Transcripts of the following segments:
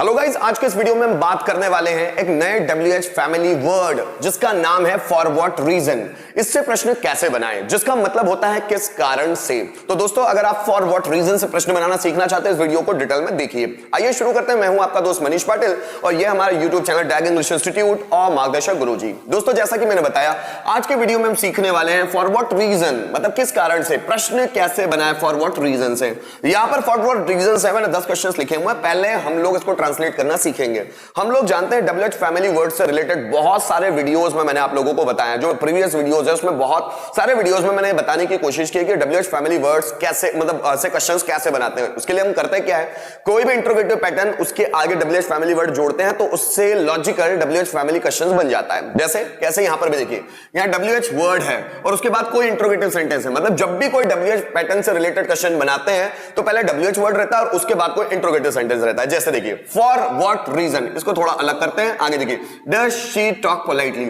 Hello guys, आज के इस वीडियो में हम बात करने वाले हैं एक नए WH फैमिली वर्ड जिसका नाम है फॉर व्हाट रीजन। इससे प्रश्न कैसे बनाएं, जिसका मतलब होता है किस कारण से। तो दोस्तों, अगर आप फॉर व्हाट रीजन से प्रश्न बनाना सीखना चाहते हैं, इस वीडियो को डिटेल में देखिए। आइए शुरू करते हैं। मैं हूं आपका दोस्त मनीष पाटिल और यह हमारा YouTube channel dragon English institute और मार्गदर्शक गुरुजी। दोस्तों, जैसा कि मैंने बताया, आज के वीडियो में हम सीखने वाले हैं फॉर व्हाट रीजन, मतलब किस कारण से, प्रश्न कैसे बनाए फॉर व्हाट रीजन से। यहां पर फॉर व्हाट रीजन से मैंने 10 क्वेश्चन लिखे हुए हैं। पहले हम लोग इसको ट्रांसलेट करना सीखेंगे। हम लोग जानते हैं WH फैमिली वर्ड से रिलेटेड बहुत सारे वीडियोस में मैंने आप लोगों को बताया, जो प्रीवियस वीडियोस है उसमें बहुत सारे वीडियोस में मैंने बताने की कोशिश की कि WH फैमिली वर्ड्स कैसे, मतलब ऐसे क्वेश्चंस कैसे बनाते हैं। उसके लिए हम करते क्या है, कोई भी इंट्रोगेटिव पैटर्न उसके आगे WH फैमिली वर्ड जोड़ते हैं तो उससे लॉजिकल WH फैमिली क्वेश्चंस बन जाता है। जैसे कैसे, यहां पर भी देखिए, यहां WH वर्ड है और उसके बाद कोई इंट्रोगेटिव सेंटेंस है। मतलब जब भी कोई WH पैटर्न से रिलेटेड क्वेश्चन बनाते हैं तो पहले WH वर्ड रहता है और उसके बाद कोई इंट्रोगेटिव सेंटेंस रहता है। जैसे देखिए, फॉर व्हाट रीजन, इसको थोड़ा अलग करते हैं। आगे देखिए, does she talk politely,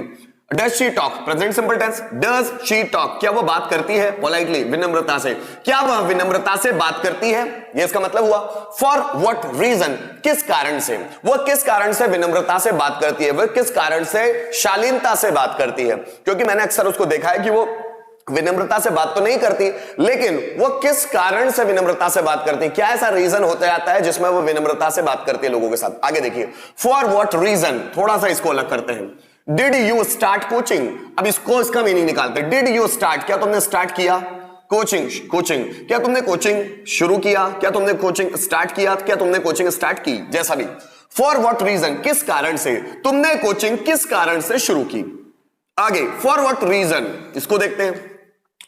does she talk present simple tense, does she talk, क्या वो बात करती है पोलाइटली, विनम्रता से, क्या वह विनम्रता से बात करती है, ये इसका मतलब हुआ। फॉर व्हाट रीजन, किस कारण से, वो किस कारण से विनम्रता से बात करती है, वह किस कारण से शालीनता से बात करती है। क्योंकि मैंने अक्सर उसको देखा है कि वो विनम्रता से बात तो नहीं करती, लेकिन वो किस कारण से विनम्रता से बात करती है, क्या ऐसा रीजन होता जाता है जिसमें वो विनम्रता से बात करती है लोगों के साथ। आगे देखिए, फॉर व्हाट रीजन, थोड़ा सा इसको अलग करते हैं। डिड यू स्टार्ट कोचिंग, अब इसको, इसका मीनिंग निकालते हैं। डिड यू स्टार्ट, क्या तुमने स्टार्ट किया कोचिंग, कोचिंग, क्या तुमने कोचिंग शुरू किया, क्या तुमने कोचिंग स्टार्ट किया, क्या तुमने कोचिंग स्टार्ट की, जैसा भी। फॉर व्हाट रीजन, किस कारण से, तुमने कोचिंग किस कारण से शुरू की। आगे, फॉर व्हाट रीजन, इसको देखते हैं।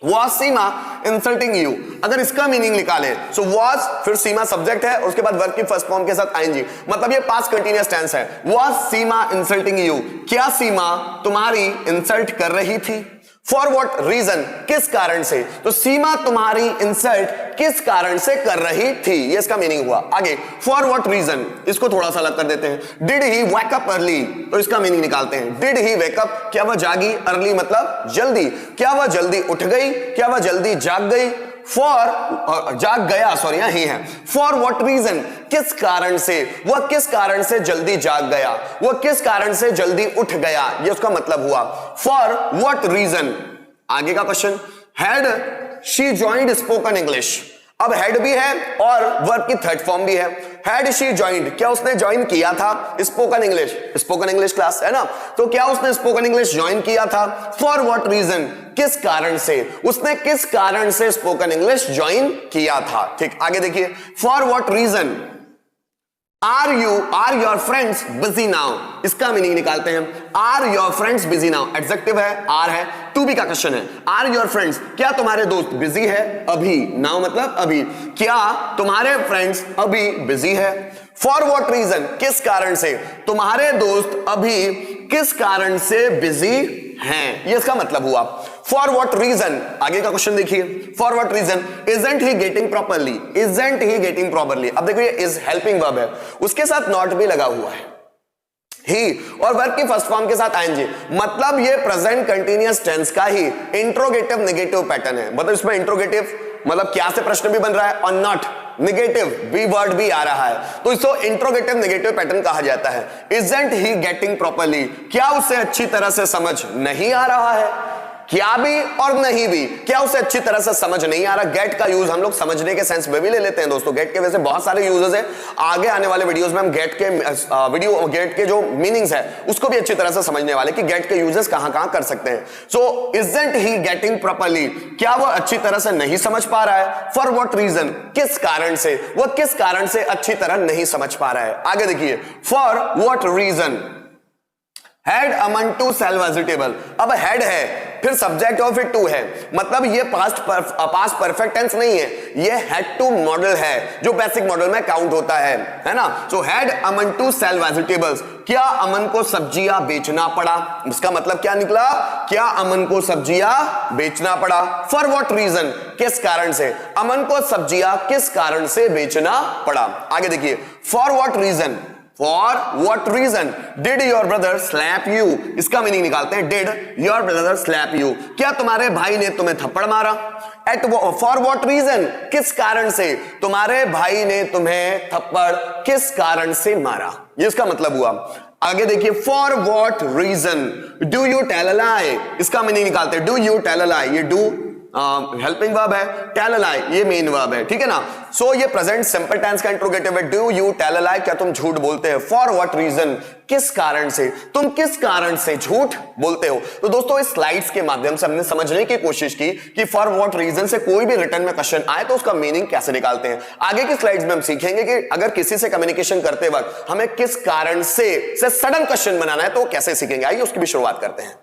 Was सीमा इंसल्टिंग यू, अगर इसका मीनिंग निकाले सो was, फिर सीमा सब्जेक्ट है और उसके बाद वर्ब की फर्स्ट फॉर्म के साथ ing, मतलब ये पास्ट कंटीन्यूअस टेंस है। Was सीमा इंसल्टिंग यू, क्या सीमा तुम्हारी इंसल्ट कर रही थी। फॉर व्हाट रीजन, किस कारण से, तो सीमा तुम्हारी इंसल्ट किस कारण से कर रही थी, ये इसका मीनिंग हुआ। आगे, फॉर व्हाट रीजन, इसको थोड़ा सा अलग कर देते हैं। Did he wake up early, तो इसका मीनिंग निकालते हैं। डिड ही वेक अप, क्या वह जागी, अर्ली मतलब जल्दी, क्या वह जल्दी उठ गई, क्या वह जल्दी जाग गई। फॉर जाग गया, सॉरी यही है। फॉर व्हाट रीजन, किस कारण से, वह किस कारण से जल्दी जाग गया, वह किस कारण से जल्दी उठ गया, ये उसका मतलब हुआ। फॉर व्हाट रीजन, आगे का question, had she joined spoken English, अब हेड भी है और वर्ब की थर्ड फॉर्म भी है। हैड शी जॉइंड, क्या उसने ज्वाइन किया था spoken English, spoken English class है ना, तो क्या उसने स्पोकन इंग्लिश ज्वाइन किया था। फॉर व्हाट रीजन, किस कारण से, उसने किस कारण से स्पोकन इंग्लिश ज्वाइन किया था। ठीक, आगे देखिए, for what reason are your friends busy now, इसका मीनिंग निकालते हैं। Are your friends busy now, adjective है, आर है, टू बी का क्वेश्चन है। आर योर फ्रेंड्स, क्या तुम्हारे दोस्त बिजी है अभी, नाउ मतलब अभी, क्या तुम्हारे फ्रेंड्स अभी बिजी है। फॉर व्हाट रीजन, किस कारण से, तुम्हारे दोस्त अभी किस कारण से बिजी हैं, ये इसका मतलब हुआ। फॉर व्हाट रीजन, आगे का क्वेश्चन देखिए। For what reason isn't he getting properly, isn't he getting properly, अब देखो ये इज हेल्पिंग वर्ब है, उसके साथ नॉट भी लगा हुआ है, ही और वर्ब की फर्स्ट फॉर्म के साथ ing, मतलब ये प्रेजेंट कंटीन्यूअस टेंस का ही इंट्रोगेटिव नेगेटिव पैटर्न है। मतलब इसमें इंट्रोगेटिव मतलब क्या से प्रश्न भी बन रहा है और नॉट नेगेटिव बी वर्ड भी आ रहा है, तो इसको इंट्रोगेटिव नेगेटिव पैटर्न कहा जाता है। इजंट ही गेटिंग प्रॉपरली, क्या उसे अच्छी तरह से समझ नहीं आ रहा है, क्या भी और नहीं भी, क्या उसे अच्छी तरह से समझ नहीं आ रहा। गेट का यूज हम लोग समझने के सेंस में भी ले लेते हैं दोस्तों। गेट के वैसे बहुत सारे यूजेस है, आगे आने वाले वीडियोस में हम गेट के जो मीनिंग्स है उसको भी अच्छी तरह से समझने वाले कि गेट के यूजेस कहां कर सकते हैं। सो इजंट ही गेटिंग प्रॉपरली, क्या वह अच्छी तरह से नहीं समझ पा रहा है। फॉर व्हाट रीजन, किस कारण से, वह किस कारण से अच्छी तरह नहीं समझ पा रहा है। आगे देखिए, for what reason had Aman to sell vegetable, अब हैड है, फिर सब्जेक्ट और फिर टू है, मतलब ये पास्ट परफेक्ट टेंस नहीं है, ये हैड टू मॉडल है जो बेसिक मॉडल में काउंट होता है ना। So had Aman to sell vegetables, क्या अमन को सब्जियां बेचना पड़ा, इसका मतलब क्या निकला, क्या अमन को सब्जियां बेचना पड़ा। फॉर व्हाट रीजन, किस कारण से, अमन को सब्जियां किस कारण से बेचना पड़ा। आगे देखिए, for what reason for what reason did your brother slap you, इसका मीनिंग निकालते हैं, did your brother slap you, क्या तुम्हारे भाई ने तुम्हें थप्पड़ मारा। एट फॉर व्हाट रीजन, किस कारण से, तुम्हारे भाई ने तुम्हें थप्पड़ किस कारण से मारा, ये इसका मतलब हुआ। आगे देखिए, for what reason do you tell a lie, इसका मीनिंग निकालते हैं, do you tell a lie, ये डू हेल्पिंग वर्ब है, टेल अ लाई ये मेन वर्ब है, ठीक है ना। सो ये प्रेजेंट सिंपल टेंस का इंट्रोगेटिव है, do you tell a lie, क्या तुम झूठ बोलते हो। फॉर व्हाट रीजन, किस कारण से, तुम किस कारण से झूठ बोलते हो। तो दोस्तों इस स्लाइड्स के माध्यम से हमने समझने की कोशिश की कि फॉर व्हाट रीजन से कोई भी रिटर्न में क्वेश्चन आए तो उसका मीनिंग कैसे निकालते हैं। आगे की स्लाइड्स में हम सीखेंगे कि अगर किसी से कम्युनिकेशन करते वक्त हमें किस कारण से सडन क्वेश्चन बनाना है तो कैसे सीखेंगे। आइए उसकी भी शुरुआत करते हैं।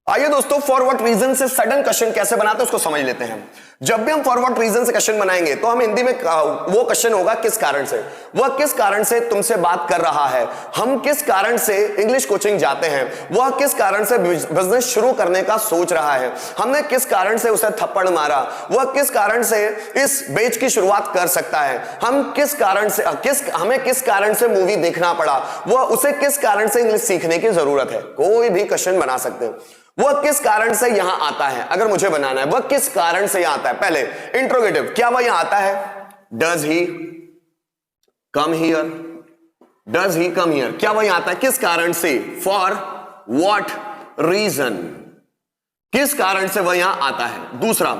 आइए दोस्तों, फॉर व्हाट रीजन से सडन क्वेश्चन कैसे बनाते हैं उसको समझ लेते हैं। जब भी हम फॉर व्हाट रीजन से क्वेश्चन बनाएंगे तो हम हिंदी में वो क्वेश्चन होगा किस कारण से, वह किस कारण से तुमसे बात कर रहा है, हम किस कारण से इंग्लिश कोचिंग जाते हैं, वह किस कारण से बिजनेस शुरू करने का सोच रहा है, हमने किस कारण से उसे थप्पड़ मारा, वह किस कारण से इस बैच की शुरुआत कर सकता है, हम किस कारण से हमें किस कारण से मूवी देखना पड़ा, वह उसे किस कारण से इंग्लिश सीखने की जरूरत है। कोई भी क्वेश्चन बना सकते हैं। वह किस कारण से यहां आता है, अगर मुझे बनाना है वह किस कारण से यहां आता है। पहले इंट्रोगेटिव, क्या वह यहां आता है, does he come here, does he come here, क्या वह यहां आता है, किस कारण से, फॉर व्हाट रीजन, किस कारण से वह यहां आता है। दूसरा,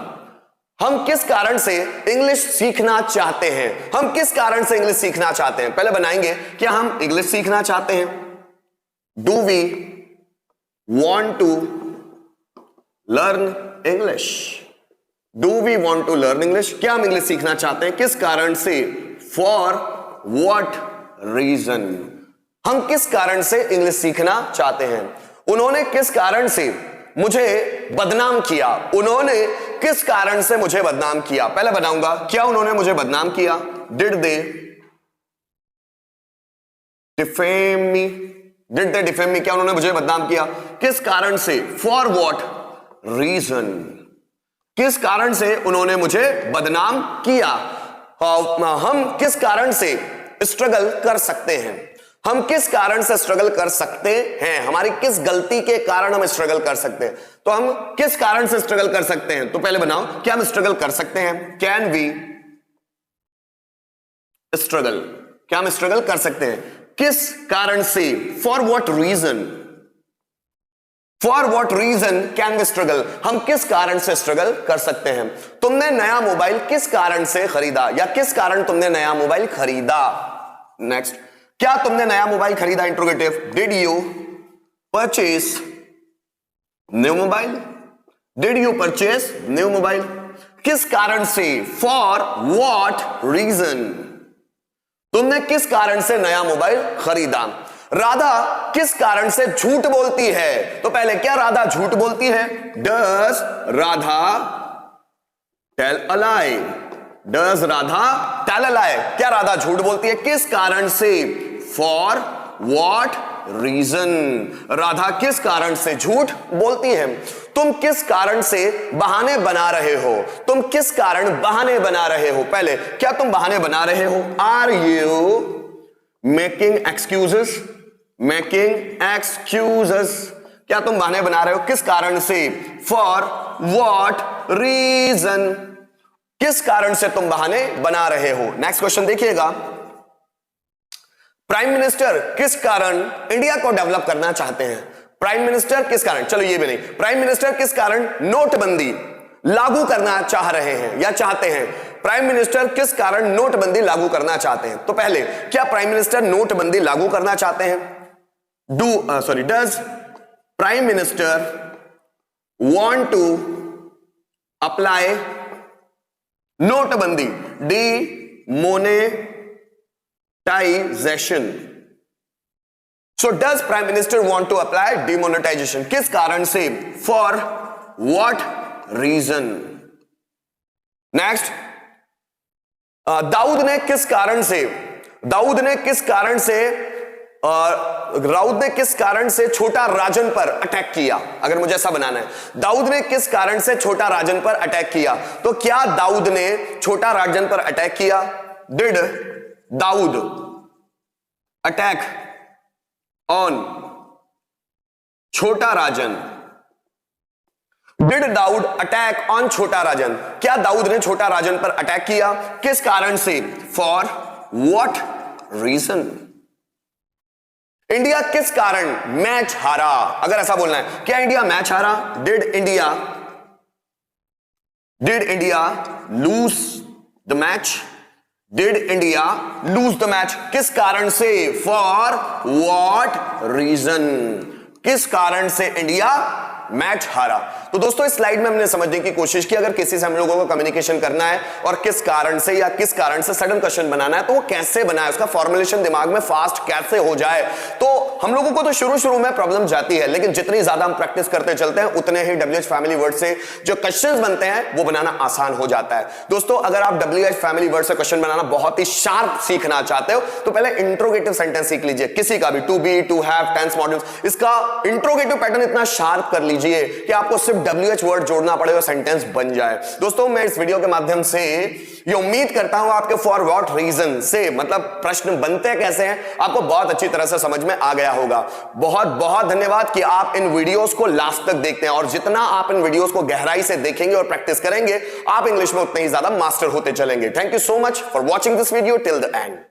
हम किस कारण से इंग्लिश सीखना चाहते हैं, हम किस कारण से इंग्लिश सीखना चाहते हैं। पहले बनाएंगे, क्या हम इंग्लिश सीखना चाहते हैं, do we want to learn English, do we want to learn English, क्या हम इंग्लिश सीखना चाहते हैं, किस कारण से, for what reason, हम किस कारण से इंग्लिश सीखना चाहते हैं। उन्होंने किस कारण से मुझे बदनाम किया, उन्होंने किस कारण से मुझे बदनाम किया। पहले बनाऊंगा, क्या उन्होंने मुझे बदनाम किया, did they defame me, did they defame me, क्या उन्होंने मुझे बदनाम किया, किस कारण से, फॉर व्हाट रीजन, किस कारण से उन्होंने मुझे बदनाम किया। हम किस कारण से स्ट्रगल कर सकते हैं, हम किस कारण से स्ट्रगल कर सकते हैं, हमारी किस गलती के कारण हम स्ट्रगल कर सकते हैं। तो हम किस कारण से स्ट्रगल कर सकते हैं, तो पहले बनाओ, क्या हम स्ट्रगल कर सकते हैं, कैन वी स्ट्रगल, क्या हम स्ट्रगल कर सकते हैं, किस कारण से, for what reason, for what reason can we struggle, हम किस कारण से स्ट्रगल कर सकते हैं। तुमने नया मोबाइल किस कारण से खरीदा, या किस कारण तुमने नया मोबाइल खरीदा। नेक्स्ट, क्या तुमने नया मोबाइल खरीदा, interrogative, did you purchase new mobile, did you purchase new mobile, किस कारण से, फॉर व्हाट रीजन, तुमने किस कारण से नया मोबाइल खरीदा। राधा किस कारण से झूठ बोलती है, तो पहले क्या राधा झूठ बोलती है, does Radha tell a lie, does Radha tell a lie, क्या राधा झूठ बोलती है, किस कारण से, फॉर व्हाट रीजन, राधा किस कारण से झूठ बोलती है। तुम किस कारण से बहाने बना रहे हो, तुम किस कारण बहाने बना रहे हो। पहले, क्या तुम बहाने बना रहे हो, are you making excuses, making excuses, क्या तुम बहाने बना रहे हो, किस कारण से, फॉर व्हाट रीजन, किस कारण से तुम बहाने बना रहे हो। नेक्स्ट क्वेश्चन देखिएगा, प्राइम मिनिस्टर किस कारण इंडिया को डेवलप करना चाहते हैं, प्राइम मिनिस्टर किस कारण, चलो ये भी नहीं, प्राइम मिनिस्टर किस कारण नोटबंदी लागू करना चाह रहे हैं या चाहते हैं, प्राइम मिनिस्टर किस कारण नोटबंदी लागू करना चाहते हैं। तो पहले, क्या प्राइम मिनिस्टर नोटबंदी लागू करना चाहते हैं, does prime minister want to apply नोटबंदी, demonetization, so does prime minister want to apply demonetization, किस कारण से, for what reason। Next, Dawood ने किस कारण से छोटा राजन पर अटैक किया। अगर मुझे ऐसा बनाना है, दाऊद ने किस कारण से छोटा राजन पर अटैक किया, तो क्या दाऊद ने छोटा राजन पर अटैक किया, डिड दाऊद अटैक ऑन छोटा राजन। डिड दाऊद अटैक ऑन छोटा राजन? क्या दाऊद ने छोटा राजन पर अटैक किया? किस कारण से? For what reason? इंडिया किस कारण मैच हारा? अगर ऐसा बोलना है, क्या इंडिया मैच हारा? Did India lose the match? Did India lose the match? किस कारण से? For what reason? किस कारण से इंडिया मैच हारा? तो दोस्तों इस स्लाइड में हमने समझने की कोशिश की, अगर किसी से हम लोगों को कम्युनिकेशन करना है और किस कारण से या किस कारण से सडन क्वेश्चन बनाना है, तो वो कैसे बनाए, उसका फॉर्मुलेशन दिमाग में फास्ट कैसे हो जाए। तो हम लोगों को तो शुरू में प्रॉब्लम जाती है, लेकिन जितनी ज्यादा हम प्रैक्टिस करते चलते हैं उतने ही WH फैमिली वर्ड से जो क्वेश्चन बनते हैं वो बनाना आसान हो जाता है। दोस्तों अगर आप WH फैमिली वर्ड से क्वेश्चन बनाना बहुत ही शार्प सीखना चाहते हो तो पहले इंट्रोगेटिव सेंटेंस सीख लीजिए, किसी का भी, to be, to have, tense modules, इसका इंट्रोगेटिव पैटर्न इतना शार्प कर लीजिए कि आपको सिर्फ WH वर्ड जोड़ना पड़े और सेंटेंस बन जाए। दोस्तों मैं इस वीडियो के माध्यम से ये उम्मीद करता हूं आपके फॉर व्हाट रीजन से, मतलब प्रश्न बनते कैसे हैं, आपको बहुत अच्छी तरह से समझ में आ गया होगा। बहुत बहुत धन्यवाद कि आप इन वीडियोस को लास्ट तक देखते हैं, और जितना आप इन वीडियोस को गहराई से देखेंगे और प्रैक्टिस करेंगे, आप इंग्लिश में उतने ही ज्यादा मास्टर होते चलेंगे। Thank you so much for watching this video till the end.